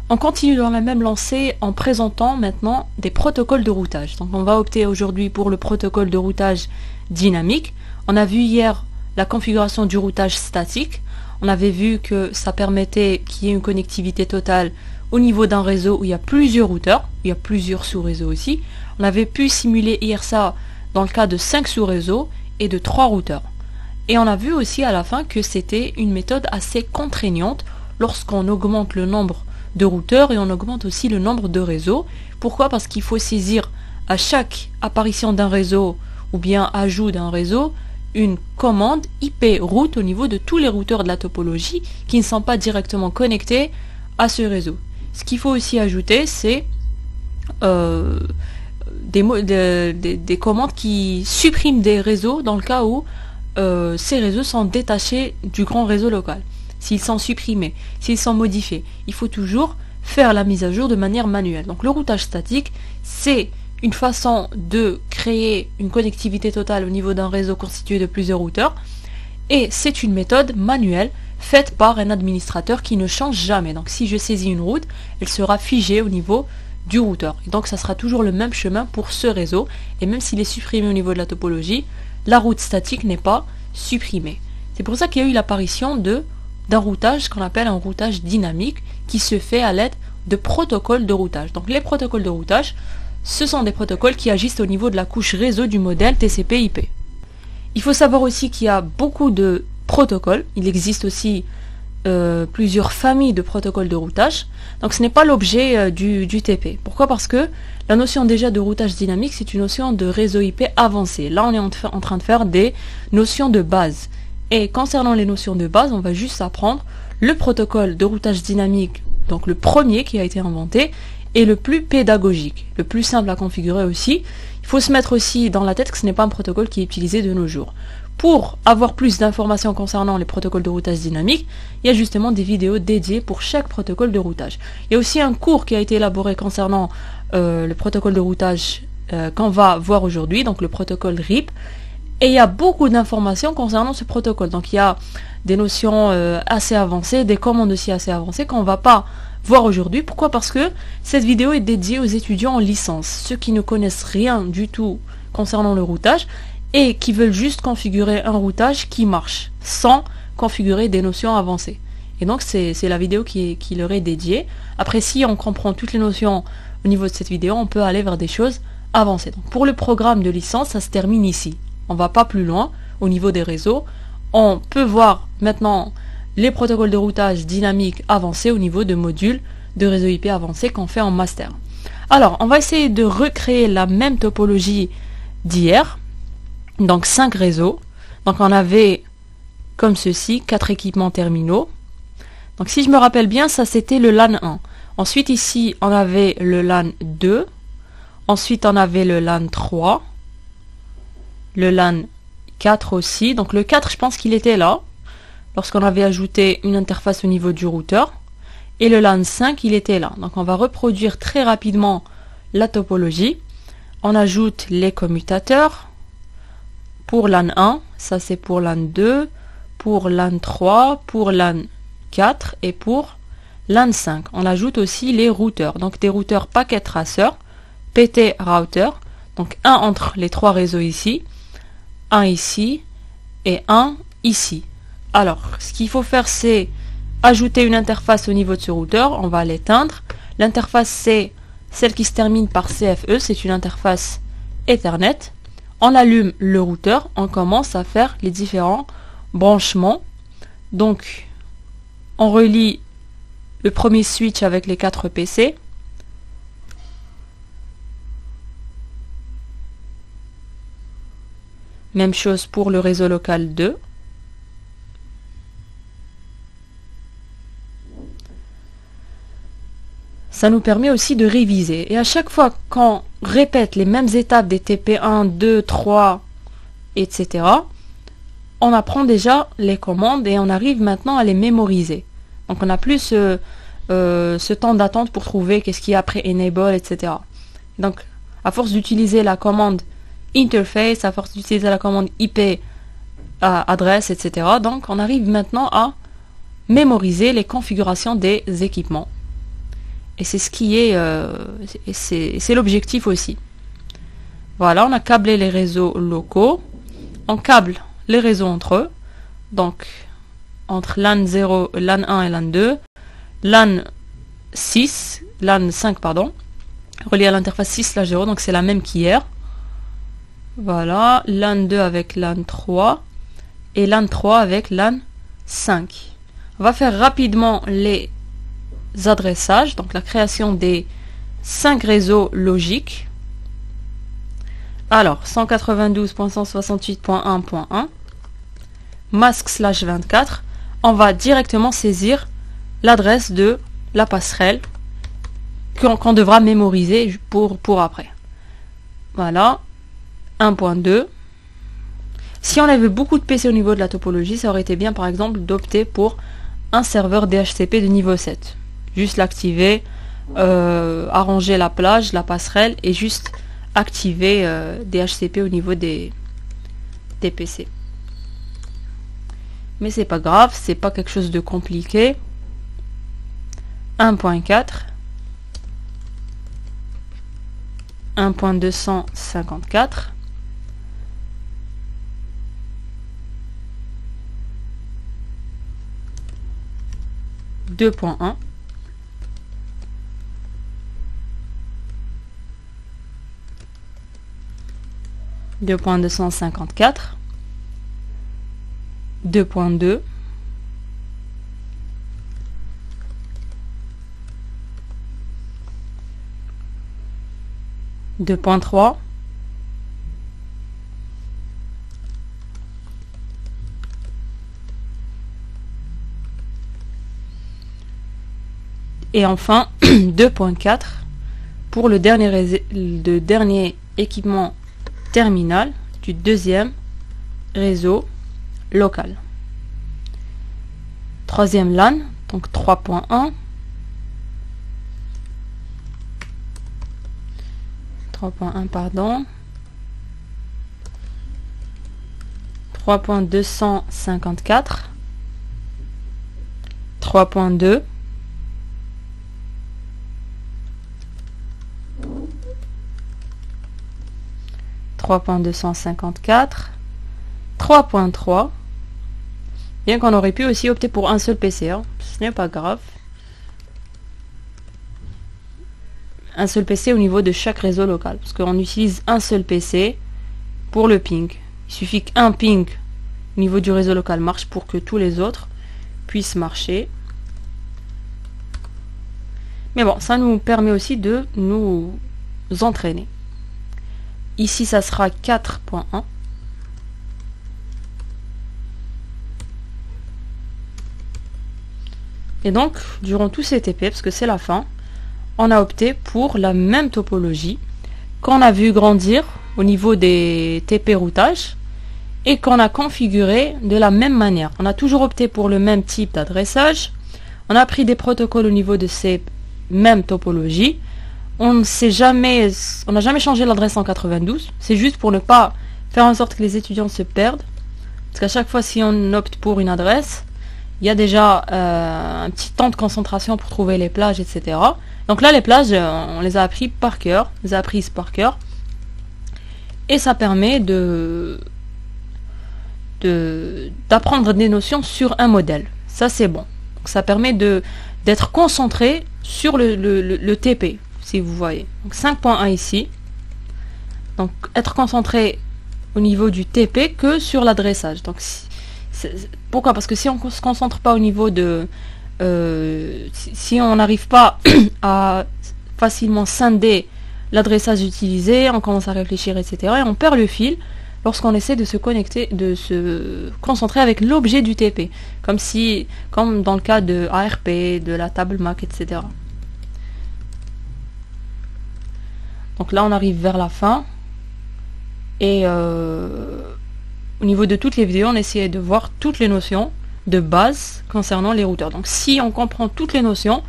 On continue dans la même lancée en présentant maintenant des protocoles de routage. Donc on va opter aujourd'hui pour le protocole de routage dynamique. On a vu hier la configuration du routage statique. On avait vu que ça permettait qu'il y ait une connectivité totale au niveau d'un réseau où il y a plusieurs routeurs, il y a plusieurs sous-réseaux aussi. On avait pu simuler hier ça dans le cas de 5 sous-réseaux et de 3 routeurs. Et on a vu aussi à la fin que c'était une méthode assez contraignante lorsqu'on augmente le nombre de routeurs et on augmente aussi le nombre de réseaux. Pourquoi? Parce qu'il faut saisir à chaque apparition d'un réseau ou bien ajout d'un réseau une commande IP route au niveau de tous les routeurs de la topologie qui ne sont pas directement connectés à ce réseau. Ce qu'il faut aussi ajouter, c'est des commandes qui suppriment des réseaux dans le cas où ces réseaux sont détachés du grand réseau local. S'ils sont supprimés, s'ils sont modifiés, il faut toujours faire la mise à jour de manière manuelle. Donc le routage statique, c'est une façon de créer une connectivité totale au niveau d'un réseau constitué de plusieurs routeurs, et c'est une méthode manuelle faite par un administrateur qui ne change jamais. Donc si je saisis une route, elle sera figée au niveau du routeur. Et donc ça sera toujours le même chemin pour ce réseau, et même s'il est supprimé au niveau de la topologie, la route statique n'est pas supprimée. C'est pour ça qu'il y a eu l'apparition d'un routage qu'on appelle un routage dynamique qui se fait à l'aide de protocoles de routage. Donc les protocoles de routage, ce sont des protocoles qui agissent au niveau de la couche réseau du modèle TCP/IP. Il faut savoir aussi qu'il y a beaucoup de protocoles. Il existe aussi plusieurs familles de protocoles de routage. Donc ce n'est pas l'objet du TP. Pourquoi? Parce que la notion déjà de routage dynamique, c'est une notion de réseau IP avancé. Là, on est en train de faire des notions de base. Et concernant les notions de base, on va juste apprendre le protocole de routage dynamique, donc le premier qui a été inventé, et le plus pédagogique, le plus simple à configurer aussi. Il faut se mettre aussi dans la tête que ce n'est pas un protocole qui est utilisé de nos jours. Pour avoir plus d'informations concernant les protocoles de routage dynamique, il y a justement des vidéos dédiées pour chaque protocole de routage. Il y a aussi un cours qui a été élaboré concernant le protocole de routage qu'on va voir aujourd'hui, donc le protocole RIP. Et il y a beaucoup d'informations concernant ce protocole. Donc il y a des notions assez avancées, des commandes aussi assez avancées qu'on ne va pas voir aujourd'hui. Pourquoi? Parce que cette vidéo est dédiée aux étudiants en licence, ceux qui ne connaissent rien du tout concernant le routage et qui veulent juste configurer un routage qui marche, sans configurer des notions avancées. Et donc c'est la vidéo qui leur est dédiée. Après, si on comprend toutes les notions au niveau de cette vidéo, on peut aller vers des choses avancées. Donc pour le programme de licence, ça se termine ici. On ne va pas plus loin au niveau des réseaux. On peut voir maintenant les protocoles de routage dynamique avancés au niveau de modules de réseau IP avancés qu'on fait en master. Alors, on va essayer de recréer la même topologie d'hier. Donc 5 réseaux. Donc on avait comme ceci 4 équipements terminaux. Donc si je me rappelle bien, ça c'était le LAN 1. Ensuite ici, on avait le LAN 2. Ensuite on avait le LAN 3. Le LAN 4 aussi. Donc le 4, je pense qu'il était là, lorsqu'on avait ajouté une interface au niveau du routeur. Et le LAN 5, il était là. Donc on va reproduire très rapidement la topologie. On ajoute les commutateurs. Pour LAN 1, ça c'est pour LAN 2, pour LAN 3, pour LAN 4 et pour LAN 5. On ajoute aussi les routeurs. Donc des routeurs packet tracer, PT router. Donc un entre les 3 réseaux ici. Un ici et un ici. Alors, ce qu'il faut faire, c'est ajouter une interface au niveau de ce routeur. On va l'éteindre. L'interface, c'est celle qui se termine par CFE. C'est une interface Ethernet. On allume le routeur. On commence à faire les différents branchements. Donc, on relie le premier switch avec les 4 PC. Même chose pour le réseau local 2. Ça nous permet aussi de réviser. Et à chaque fois qu'on répète les mêmes étapes des TP1, 2, 3, etc., on apprend déjà les commandes et on arrive maintenant à les mémoriser. Donc on n'a plus ce temps d'attente pour trouver qu'est-ce qu'il y a après enable, etc. Donc à force d'utiliser la commande interface, à force d'utiliser la commande IP adresse, etc. Donc on arrive maintenant à mémoriser les configurations des équipements. Et c'est ce qui est, c'est l'objectif aussi. Voilà, on a câblé les réseaux locaux. On câble les réseaux entre eux. Donc, entre LAN 0, LAN 1 et LAN 2. LAN 6, LAN 5, pardon. Relié à l'interface 6/0, donc c'est la même qu'hier. Voilà, LAN 2 avec LAN 3. Et LAN 3 avec LAN 5. On va faire rapidement les adressages, donc la création des 5 réseaux logiques. Alors, 192.168.1.1, masque/24, on va directement saisir l'adresse de la passerelle qu'on devra mémoriser pour après. Voilà, 1.2. Si on avait beaucoup de PC au niveau de la topologie, ça aurait été bien par exemple d'opter pour un serveur DHCP de niveau 7. Juste l'activer, arranger la plage, la passerelle et juste activer DHCP au niveau des PC. Mais c'est pas grave, c'est pas quelque chose de compliqué. 1.4, 1.254, 2.1, 2.254, 2.2, 2.3, et enfin 2.4 pour le dernier équipement terminal du deuxième réseau local. Troisième LAN, donc 3.1, 3.1 pardon, 3.254, 3.2, 3.254, 3.3, bien qu'on aurait pu aussi opter pour un seul PC, hein. Ce n'est pas grave. Un seul PC au niveau de chaque réseau local, parce qu'on utilise un seul PC pour le ping. Il suffit qu'un ping au niveau du réseau local marche pour que tous les autres puissent marcher. Mais bon, ça nous permet aussi de nous entraîner. Ici, ça sera 4.1. Et donc, durant tous ces TP, parce que c'est la fin, on a opté pour la même topologie qu'on a vu grandir au niveau des TP routage et qu'on a configuré de la même manière. On a toujours opté pour le même type d'adressage. On a pris des protocoles au niveau de ces mêmes topologies. On n'a jamais changé l'adresse 192. C'est juste pour ne pas faire en sorte que les étudiants se perdent. Parce qu'à chaque fois, si on opte pour une adresse, il y a déjà un petit temps de concentration pour trouver les plages, etc. Donc là, les plages, on les a appris par cœur, les a apprises par cœur. Et ça permet d'apprendre des notions sur un modèle. Ça, c'est bon. Donc, ça permet d'être concentré sur le TP, si vous voyez. Donc 5.1 ici. Donc être concentré au niveau du TP que sur l'adressage. Donc pourquoi? Parce que si on ne se concentre pas au niveau de... si on n'arrive pas à facilement scinder l'adressage utilisé, on commence à réfléchir, etc. Et on perd le fil lorsqu'on essaie de se connecter, de se concentrer avec l'objet du TP. Comme dans le cas de ARP, de la table MAC, etc. Donc là, on arrive vers la fin. Et au niveau de toutes les vidéos, on essayait de voir toutes les notions de base concernant les routeurs. Donc si on comprend toutes les notions,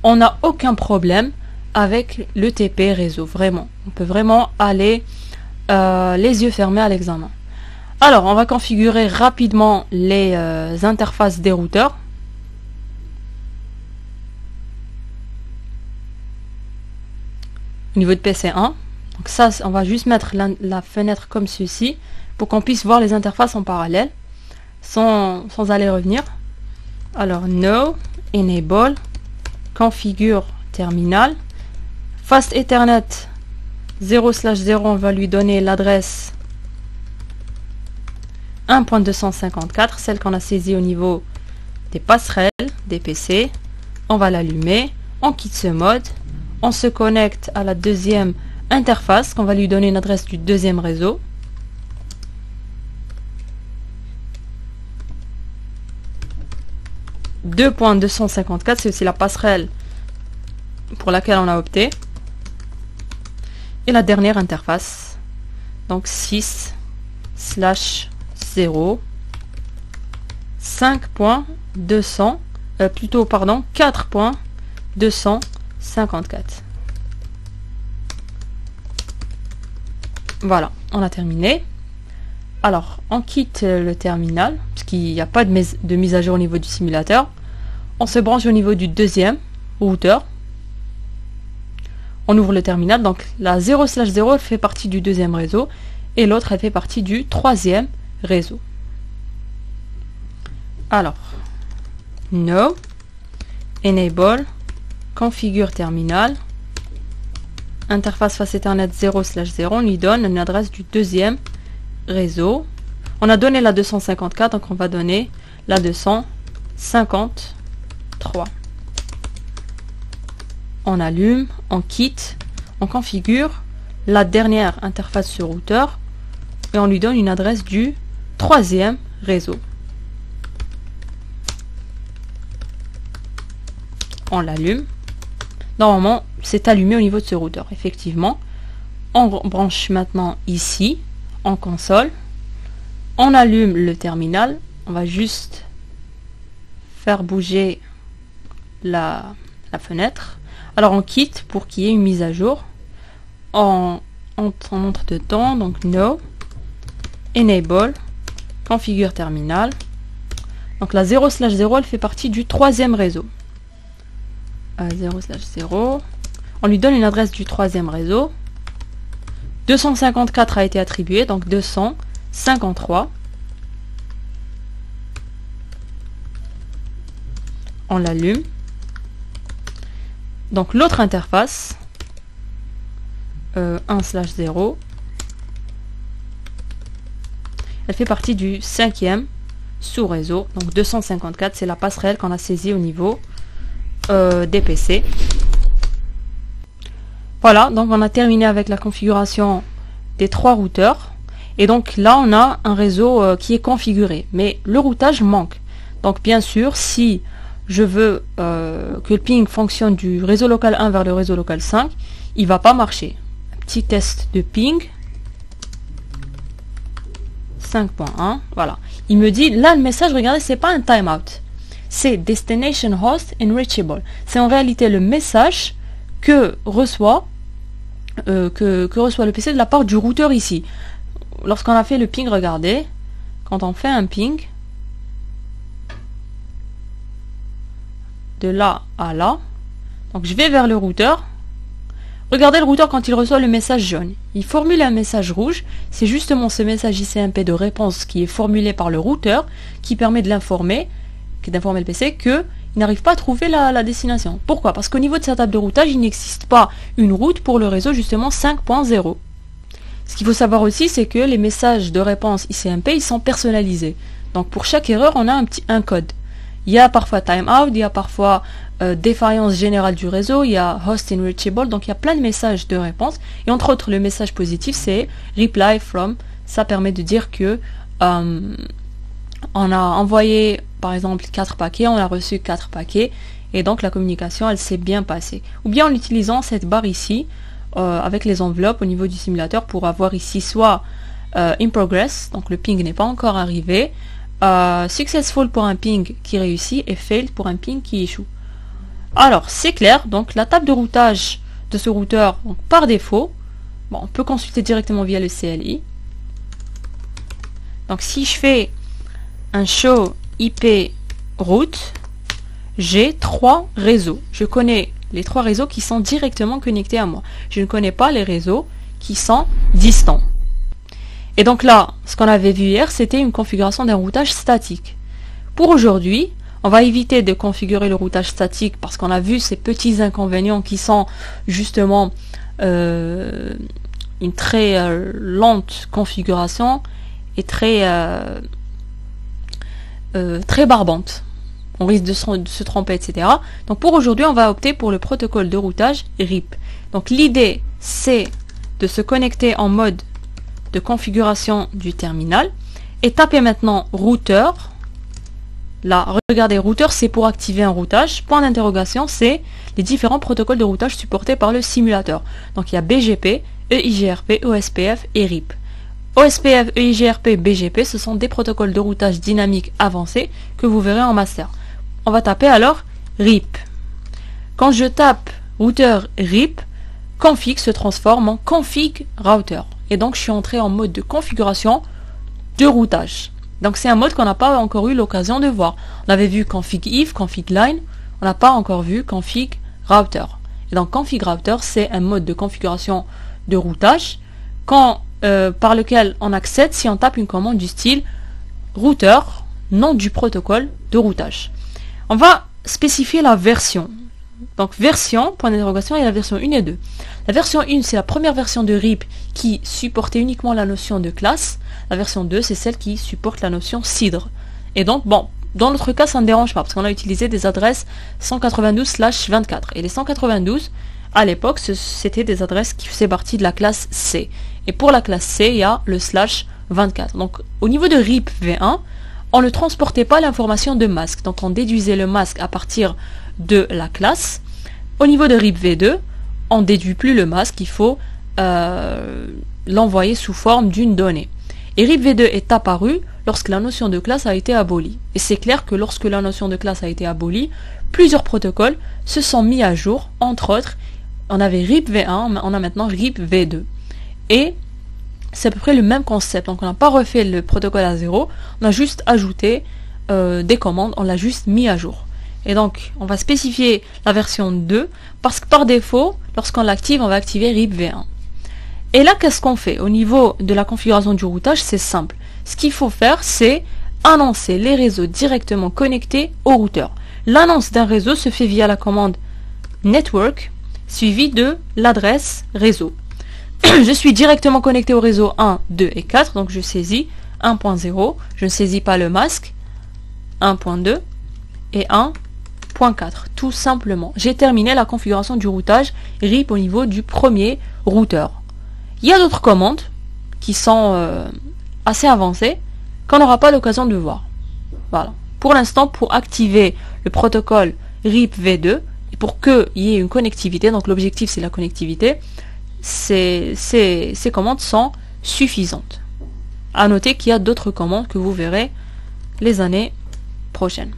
on n'a aucun problème avec le TP réseau. Vraiment. On peut vraiment aller les yeux fermés à l'examen. Alors, on va configurer rapidement les interfaces des routeurs. au niveau de PC1. Donc ça, on va juste mettre la fenêtre comme ceci pour qu'on puisse voir les interfaces en parallèle sans aller revenir. Alors no, enable, configure terminal, fast ethernet 0/0, on va lui donner l'adresse 1.254, celle qu'on a saisie au niveau des passerelles, des PC. On va l'allumer, on quitte ce mode, on se connecte à la deuxième interface, qu'on va lui donner une adresse du deuxième réseau. « 2.254 », c'est aussi la passerelle pour laquelle on a opté. Et la dernière interface, donc 6/0 5.200 plutôt pardon 4.254. Voilà, on a terminé. Alors on quitte le terminal parce qu'il n'y a pas de mise à jour au niveau du simulateur. On se branche au niveau du deuxième routeur. On ouvre le terminal, donc la 0/0 elle fait partie du deuxième réseau et l'autre elle fait partie du troisième réseau. Alors no, enable, configure terminal, interface face Ethernet 0/0, on lui donne une adresse du deuxième réseau. On a donné la 254, donc on va donner la 253. On allume, on quitte, on configure la dernière interface sur routeur et on lui donne une adresse du troisième réseau. On l'allume. Normalement, c'est allumé au niveau de ce routeur. Effectivement, on branche maintenant ici, en console. On allume le terminal. On va juste faire bouger la fenêtre. Alors on quitte pour qu'il y ait une mise à jour. On entre dedans, donc no, enable, configure terminal. Donc la 0/0 elle fait partie du troisième réseau. 0/0. On lui donne une adresse du troisième réseau. 254 a été attribué, donc 253. On l'allume. Donc l'autre interface 1/0, elle fait partie du cinquième sous-réseau. Donc 254, c'est la passerelle qu'on a saisie au niveau des PC. Voilà, donc on a terminé avec la configuration des trois routeurs. Et donc là, on a un réseau qui est configuré. Mais le routage manque. Donc bien sûr, si je veux que le ping fonctionne du réseau local 1 vers le réseau local 5, il va pas marcher. Un petit test de ping. 5.1, voilà. Il me dit, là le message, regardez, c'est pas un timeout. C'est Destination Host Unreachable. C'est en réalité le message que reçoit le PC de la part du routeur ici. Lorsqu'on a fait le ping, regardez, quand on fait un ping, de là à là, donc je vais vers le routeur. Regardez le routeur quand il reçoit le message jaune. Il formule un message rouge. C'est justement ce message ICMP de réponse qui est formulé par le routeur qui permet d'informer le PC qu'il n'arrive pas à trouver la destination. Pourquoi? Parce qu'au niveau de sa table de routage, il n'existe pas une route pour le réseau justement 5.0. Ce qu'il faut savoir aussi, c'est que les messages de réponse ICMP, ils sont personnalisés. Donc pour chaque erreur, on a un code. Il y a parfois timeout, il y a parfois défaillance générale du réseau, il y a host unreachable, donc il y a plein de messages de réponse. Et entre autres, le message positif, c'est reply from. Ça permet de dire que on a envoyé, par exemple, 4 paquets, on a reçu 4 paquets, et donc la communication, elle s'est bien passée. Ou bien en utilisant cette barre ici, avec les enveloppes au niveau du simulateur, pour avoir ici soit in progress, donc le ping n'est pas encore arrivé, successful pour un ping qui réussit, et failed pour un ping qui échoue. Alors, c'est clair, donc la table de routage de ce routeur, donc, par défaut, bon, on peut consulter directement via le CLI. Donc si je fais un show IP route, j'ai 3 réseaux. Je connais les 3 réseaux qui sont directement connectés à moi. Je ne connais pas les réseaux qui sont distants. Et donc là, ce qu'on avait vu hier, c'était une configuration d'un routage statique. Pour aujourd'hui, on va éviter de configurer le routage statique parce qu'on a vu ces petits inconvénients qui sont justement une très lente configuration et très barbante. On risque de se tromper, etc. Donc pour aujourd'hui, on va opter pour le protocole de routage RIP. Donc l'idée, c'est de se connecter en mode de configuration du terminal et taper maintenant routeur. Là, regardez, routeur, c'est pour activer un routage. Point d'interrogation, c'est les différents protocoles de routage supportés par le simulateur. Donc, il y a BGP, EIGRP, OSPF et RIP. OSPF, EIGRP, BGP, ce sont des protocoles de routage dynamique avancés que vous verrez en master. On va taper alors RIP. Quand je tape routeur RIP, config se transforme en config router. Et donc, je suis entré en mode de configuration de routage. Donc c'est un mode qu'on n'a pas encore eu l'occasion de voir. On avait vu config if, config line, on n'a pas encore vu config router. Et donc config router, c'est un mode de configuration de routage par lequel on accède si on tape une commande du style routeur, nom du protocole de routage. On va spécifier la version. Donc version, point d'interrogation, et la version 1 et 2. La version 1, c'est la première version de RIP qui supportait uniquement la notion de classe. La version 2, c'est celle qui supporte la notion CIDR. Et donc, bon, dans notre cas, ça ne dérange pas, parce qu'on a utilisé des adresses 192/24. Et les 192, à l'époque, c'était des adresses qui faisaient partie de la classe C. Et pour la classe C, il y a le /24. Donc, au niveau de RIP V1, on ne transportait pas l'information de masque. Donc, on déduisait le masque à partir de la classe. Au niveau de RIP V2, on ne déduit plus le masque, il faut l'envoyer sous forme d'une donnée. Et RIP V2 est apparu lorsque la notion de classe a été abolie. Et c'est clair que lorsque la notion de classe a été abolie, plusieurs protocoles se sont mis à jour. Entre autres, on avait RIP V1, on a maintenant RIP V2. Et c'est à peu près le même concept. Donc on n'a pas refait le protocole à zéro, on a juste ajouté des commandes, on l'a juste mis à jour. Et donc, on va spécifier la version 2, parce que par défaut, lorsqu'on l'active, on va activer RIP V1. Et là, qu'est-ce qu'on fait? Au niveau de la configuration du routage, c'est simple. Ce qu'il faut faire, c'est annoncer les réseaux directement connectés au routeur. L'annonce d'un réseau se fait via la commande network, suivie de l'adresse réseau. Je suis directement connecté au réseau 1, 2 et 4, donc je saisis 1.0, je ne saisis pas le masque, 1.2 et 1.4, tout simplement. J'ai terminé la configuration du routage RIP au niveau du premier routeur. Il y a d'autres commandes qui sont assez avancées qu'on n'aura pas l'occasion de voir. Voilà. Pour l'instant, pour activer le protocole RIP V2, et pour qu'il y ait une connectivité, donc l'objectif c'est la connectivité, ces commandes sont suffisantes. À noter qu'il y a d'autres commandes que vous verrez les années prochaines.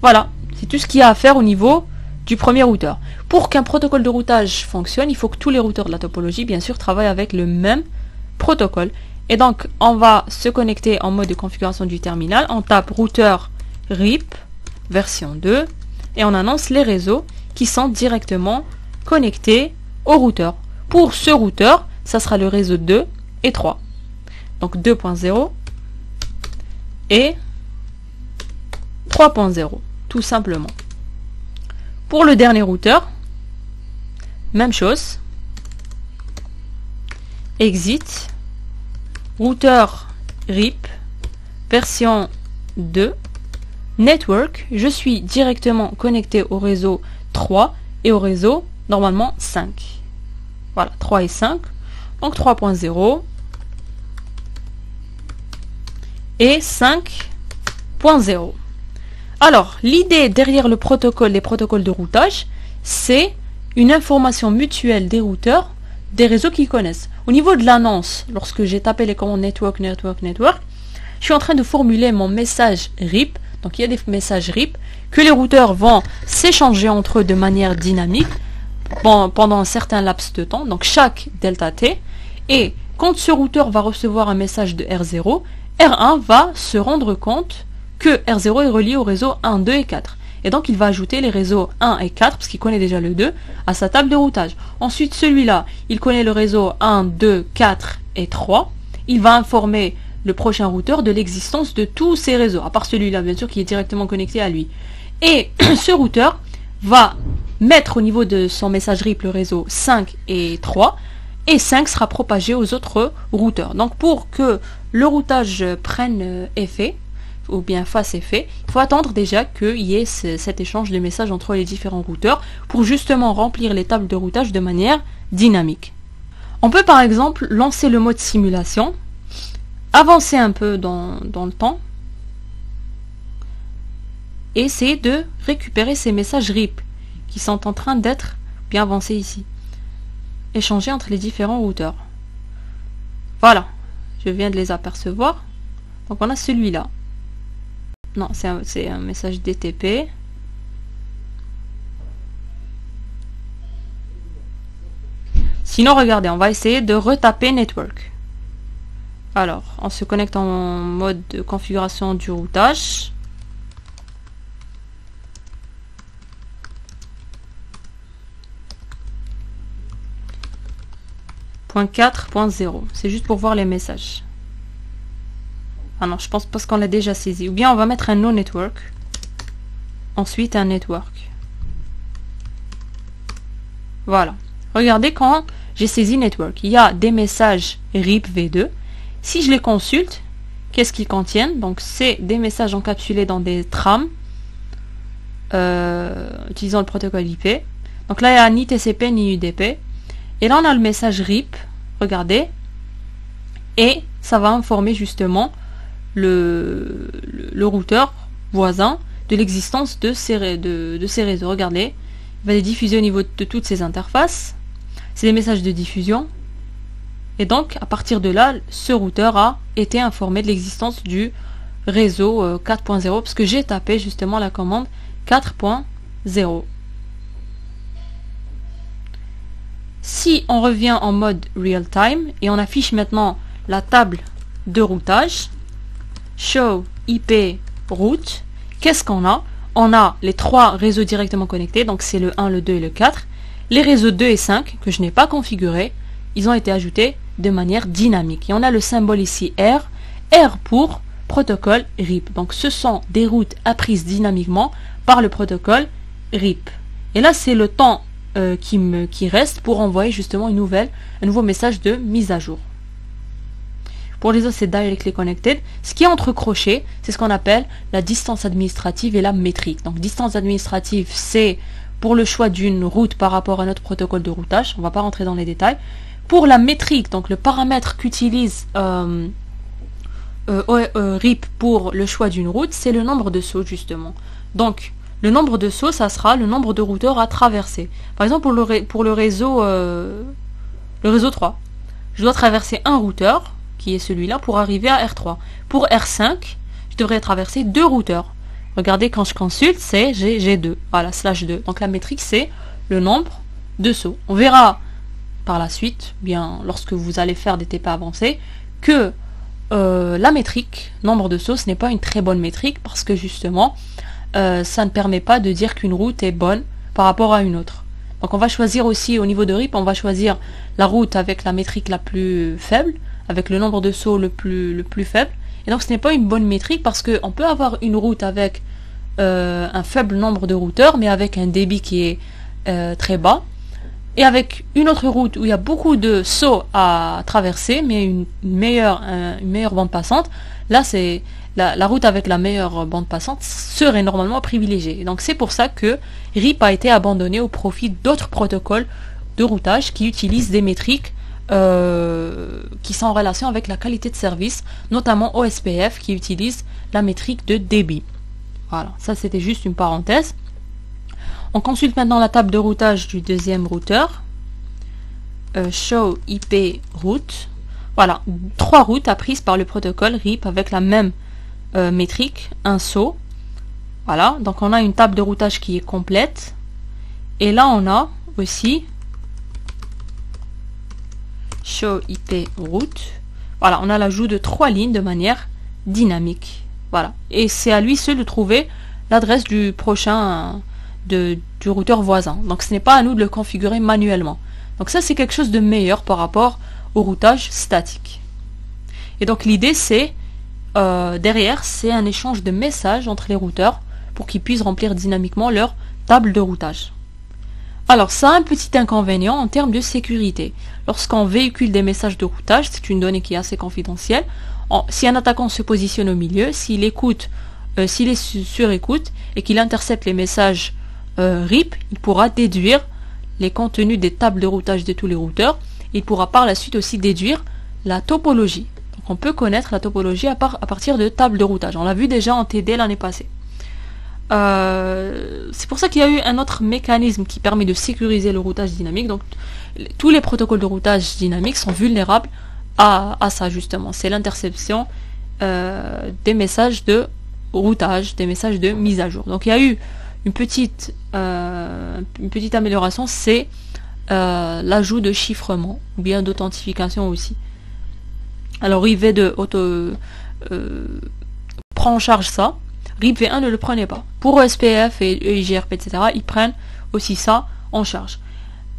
Voilà, c'est tout ce qu'il y a à faire au niveau du premier routeur. Pour qu'un protocole de routage fonctionne, il faut que tous les routeurs de la topologie, bien sûr, travaillent avec le même protocole. Et donc, on va se connecter en mode de configuration du terminal. On tape routeur RIP version 2 et on annonce les réseaux qui sont directement connectés au routeur. Pour ce routeur, ça sera le réseau 2 et 3. Donc 2.0 et 3.0, tout simplement. Pour le dernier routeur, même chose. Exit, routeur RIP, version 2, network, je suis directement connecté au réseau 3 et au réseau, normalement, 5. Voilà, 3 et 5. Donc 3.0 et 5.0. Alors, l'idée derrière le protocole, les protocoles de routage, c'est une information mutuelle des routeurs, des réseaux qu'ils connaissent. Au niveau de l'annonce, lorsque j'ai tapé les commandes network, je suis en train de formuler mon message RIP. Donc, il y a des messages RIP que les routeurs vont s'échanger entre eux de manière dynamique pendant un certain laps de temps, donc chaque delta T. Et quand ce routeur va recevoir un message de R0, R1 va se rendre compte que R0 est relié au réseau 1, 2 et 4. Et donc il va ajouter les réseaux 1 et 4, parce qu'il connaît déjà le 2, à sa table de routage. Ensuite celui-là, il connaît le réseau 1, 2, 4 et 3. Il va informer le prochain routeur de l'existence de tous ces réseaux, à part celui-là bien sûr qui est directement connecté à lui. Et ce routeur va mettre au niveau de son message RIP le réseau 5 et 3, et 5 sera propagé aux autres routeurs. Donc pour que le routage prenne effet, ou bien fasse effet, il faut attendre déjà qu'il y ait cet échange de messages entre les différents routeurs pour justement remplir les tables de routage de manière dynamique. On peut par exemple lancer le mode simulation, avancer un peu dans le temps, et essayer de récupérer ces messages RIP qui sont en train d'être bien avancés ici, échangés entre les différents routeurs. Voilà, je viens de les apercevoir. Donc on a celui-là. Non, c'est un message DTP. Sinon, regardez, on va essayer de retaper Network. Alors, on se connecte en mode de configuration du routage. .4.0, c'est juste pour voir les messages. Ah non, je pense parce qu'on l'a déjà saisi. Ou bien on va mettre un no network. Ensuite un network. Voilà. Regardez quand j'ai saisi network. Il y a des messages RIP v2. Si je les consulte, qu'est-ce qu'ils contiennent? Donc c'est des messages encapsulés dans des trames utilisant le protocole IP. Donc là il n'y a ni TCP ni UDP. Et là on a le message RIP, regardez, et ça va informer justement le routeur voisin de l'existence de ces réseaux. Regardez, il va les diffuser au niveau de toutes ces interfaces. C'est des messages de diffusion. Et donc à partir de là, ce routeur a été informé de l'existence du réseau 4.0 parce que j'ai tapé justement la commande 4.0. Si on revient en mode real time et on affiche maintenant la table de routage, show IP route, qu'est-ce qu'on a? On a les trois réseaux directement connectés, donc c'est le 1, le 2 et le 4. Les réseaux 2 et 5 que je n'ai pas configurés, ils ont été ajoutés de manière dynamique. Et on a le symbole ici R, R pour protocole RIP. Donc ce sont des routes apprises dynamiquement par le protocole RIP. Et là c'est le temps qui reste pour envoyer justement un nouveau message de mise à jour. Pour les autres, c'est Directly Connected. Ce qui est entre crochets, c'est ce qu'on appelle la distance administrative et la métrique. Donc distance administrative, c'est pour le choix d'une route par rapport à notre protocole de routage. On ne va pas rentrer dans les détails. Pour la métrique, donc le paramètre qu'utilise RIP pour le choix d'une route, c'est le nombre de sauts justement. Donc le nombre de sauts, ça sera le nombre de routeurs à traverser. Par exemple, pour le réseau 3, je dois traverser un routeur, qui est celui-là, pour arriver à R3. Pour R5, je devrais traverser 2 routeurs. Regardez, quand je consulte, c'est j'ai 2. Voilà, /2. Donc la métrique, c'est le nombre de sauts. On verra par la suite, bien lorsque vous allez faire des TP avancés, que la métrique, nombre de sauts, ce n'est pas une très bonne métrique, parce que justement, ça ne permet pas de dire qu'une route est bonne par rapport à une autre. Donc on va choisir aussi au niveau de RIP, on va choisir la route avec la métrique la plus faible, avec le nombre de sauts le plus faible. Et donc ce n'est pas une bonne métrique parce qu'on peut avoir une route avec un faible nombre de routeurs, mais avec un débit qui est très bas. Et avec une autre route où il y a beaucoup de sauts à traverser, mais une meilleure bande passante, là c'est la route avec la meilleure bande passante serait normalement privilégiée. Et donc c'est pour ça que RIP a été abandonné au profit d'autres protocoles de routage qui utilisent des métriques qui sont en relation avec la qualité de service, notamment OSPF qui utilise la métrique de débit. Voilà, ça c'était juste une parenthèse. On consulte maintenant la table de routage du deuxième routeur. Show IP route. Voilà, 3 routes apprises par le protocole RIP avec la même métrique, un saut. Voilà, donc on a une table de routage qui est complète. Et là on a aussi show IP route. Voilà, on a l'ajout de 3 lignes de manière dynamique. Voilà, et c'est à lui seul de trouver l'adresse du prochain du routeur voisin. Donc ce n'est pas à nous de le configurer manuellement. Donc ça c'est quelque chose de meilleur par rapport au routage statique. Et donc l'idée c'est, derrière, c'est un échange de messages entre les routeurs pour qu'ils puissent remplir dynamiquement leur table de routage. Alors ça a un petit inconvénient en termes de sécurité. Lorsqu'on véhicule des messages de routage, c'est une donnée qui est assez confidentielle, si un attaquant se positionne au milieu, s'il écoute, s'il est sur écoute et qu'il intercepte les messages RIP, il pourra déduire les contenus des tables de routage de tous les routeurs. Il pourra par la suite aussi déduire la topologie. Donc on peut connaître la topologie à partir de tables de routage. On l'a vu déjà en TD l'année passée. C'est pour ça qu'il y a eu un autre mécanisme qui permet de sécuriser le routage dynamique. Donc tous les protocoles de routage dynamique sont vulnérables à ça justement. C'est l'interception des messages de routage, des messages de mise à jour. Donc il y a eu une petite amélioration, c'est l'ajout de chiffrement ou bien d'authentification aussi. Alors RIP-V2 prend en charge ça. RIP-V1 ne le prenait pas. Pour ESPF et EIGRP, etc., ils prennent aussi ça en charge.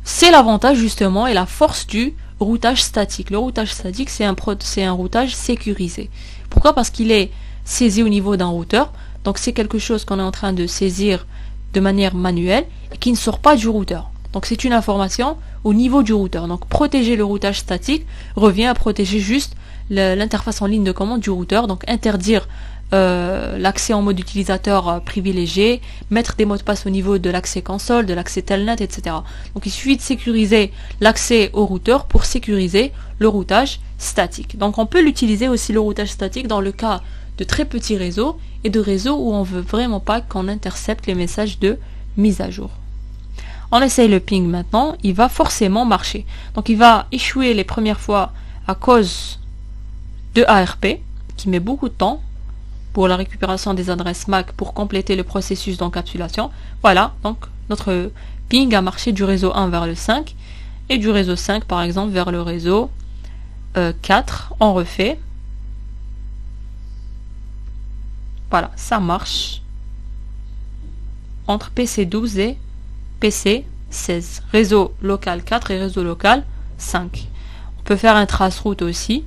C'est l'avantage justement et la force du routage statique. Le routage statique, c'est un routage sécurisé. Pourquoi? Parce qu'il est saisi au niveau d'un routeur. Donc c'est quelque chose qu'on est en train de saisir de manière manuelle et qui ne sort pas du routeur. Donc c'est une information au niveau du routeur. Donc protéger le routage statique revient à protéger juste l'interface en ligne de commande du routeur. Donc interdire l'accès en mode utilisateur privilégié, mettre des mots de passe au niveau de l'accès console, de l'accès telnet, etc. Donc il suffit de sécuriser l'accès au routeur pour sécuriser le routage statique. Donc on peut l'utiliser aussi le routage statique dans le cas de très petits réseaux et de réseaux où on veut vraiment pas qu'on intercepte les messages de mise à jour. On essaye le ping maintenant, il va forcément marcher. Donc il va échouer les premières fois à cause de ARP, qui met beaucoup de temps pour la récupération des adresses MAC pour compléter le processus d'encapsulation. Voilà, donc notre ping a marché du réseau 1 vers le 5 et du réseau 5 par exemple vers le réseau 4. On refait. Voilà, ça marche entre PC12 et PC16. Réseau local 4 et réseau local 5. On peut faire un traceroute aussi.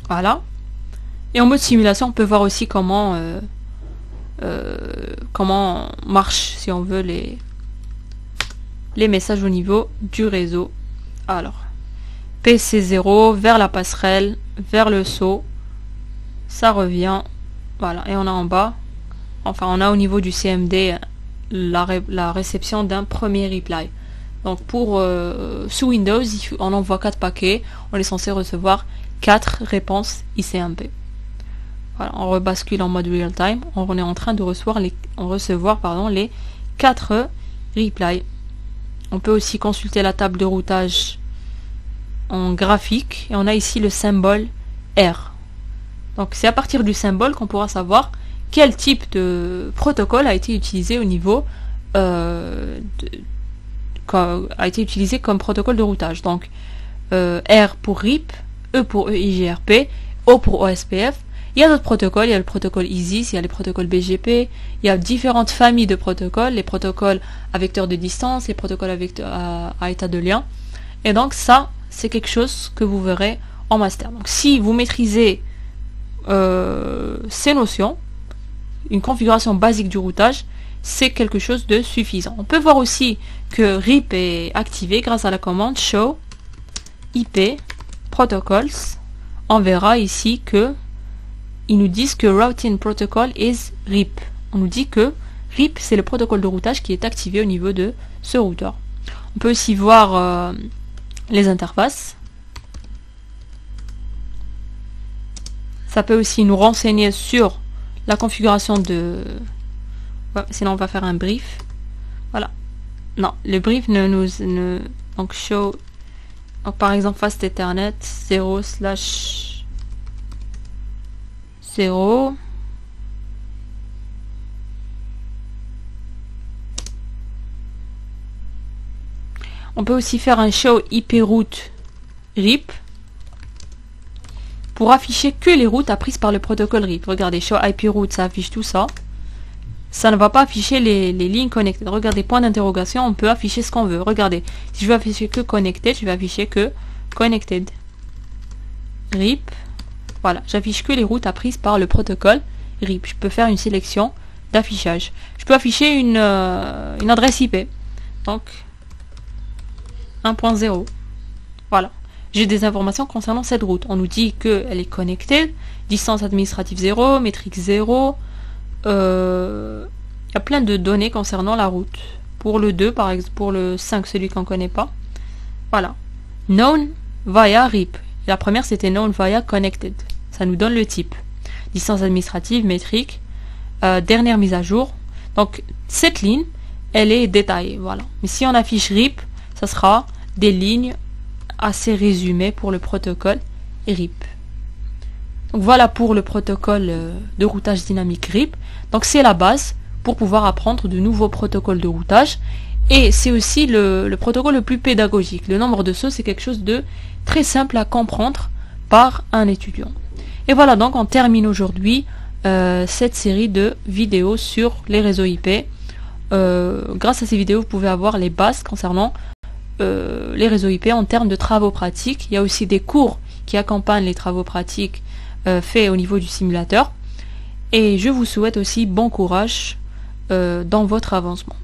Voilà. Et en mode simulation, on peut voir aussi comment marche, si on veut, les messages au niveau du réseau. Alors, PC0 vers la passerelle, vers le saut, ça revient. Voilà, et on a en bas, enfin on a au niveau du CMD la réception d'un premier reply. Donc pour sous Windows, on envoie 4 paquets, on est censé recevoir 4 réponses ICMP. Voilà, on rebascule en mode real time, on est en train de recevoir les 4 replies. On peut aussi consulter la table de routage en graphique et on a ici le symbole R. Donc c'est à partir du symbole qu'on pourra savoir quel type de protocole a été utilisé au niveau a été utilisé comme protocole de routage. Donc R pour RIP, E pour EIGRP, O pour OSPF. Il y a d'autres protocoles, il y a le protocole ISIS, il y a les protocoles BGP, il y a différentes familles de protocoles, les protocoles à vecteur de distance, les protocoles à état de lien. Et donc ça, c'est quelque chose que vous verrez en master. Donc si vous maîtrisez ces notions, une configuration basique du routage, c'est quelque chose de suffisant. On peut voir aussi que RIP est activé grâce à la commande show IP protocols. On verra ici que ils nous disent que routing protocol is RIP. On nous dit que RIP c'est le protocole de routage qui est activé au niveau de ce routeur. On peut aussi voir les interfaces. Ça peut aussi nous renseigner sur la configuration de... Ouais, sinon on va faire un brief. Voilà. Non, le brief donc show... Donc par exemple fast ethernet 0/0. On peut aussi faire un show IP route RIP. pour afficher que les routes apprises par le protocole RIP. Regardez, show IP route, ça affiche tout ça. Ça ne va pas afficher les lignes connectées. Regardez, point d'interrogation, on peut afficher ce qu'on veut. Regardez, si je veux afficher que connected, je vais afficher que connected. RIP. Voilà, j'affiche que les routes apprises par le protocole RIP. Je peux faire une sélection d'affichage. Je peux afficher une adresse IP. Donc, 1.0. Voilà. J'ai des informations concernant cette route. On nous dit qu'elle est connectée. Distance administrative 0, métrique 0. Il y a plein de données concernant la route. Pour le 2, par exemple, pour le 5, celui qu'on ne connaît pas. Voilà. Known via RIP. La première, c'était known via connected. Ça nous donne le type. Distance administrative, métrique. Dernière mise à jour. Donc, cette ligne, elle est détaillée. Voilà. Mais si on affiche RIP, ça sera des lignes assez résumées pour le protocole RIP. Donc, voilà pour le protocole de routage dynamique RIP. Donc, c'est la base pour pouvoir apprendre de nouveaux protocoles de routage. Et c'est aussi le protocole le plus pédagogique. Le nombre de sauts, c'est quelque chose de très simple à comprendre par un étudiant. Et voilà, donc on termine aujourd'hui cette série de vidéos sur les réseaux IP. Grâce à ces vidéos, vous pouvez avoir les bases concernant les réseaux IP en termes de travaux pratiques. Il y a aussi des cours qui accompagnent les travaux pratiques faits au niveau du simulateur. Et je vous souhaite aussi bon courage dans votre avancement.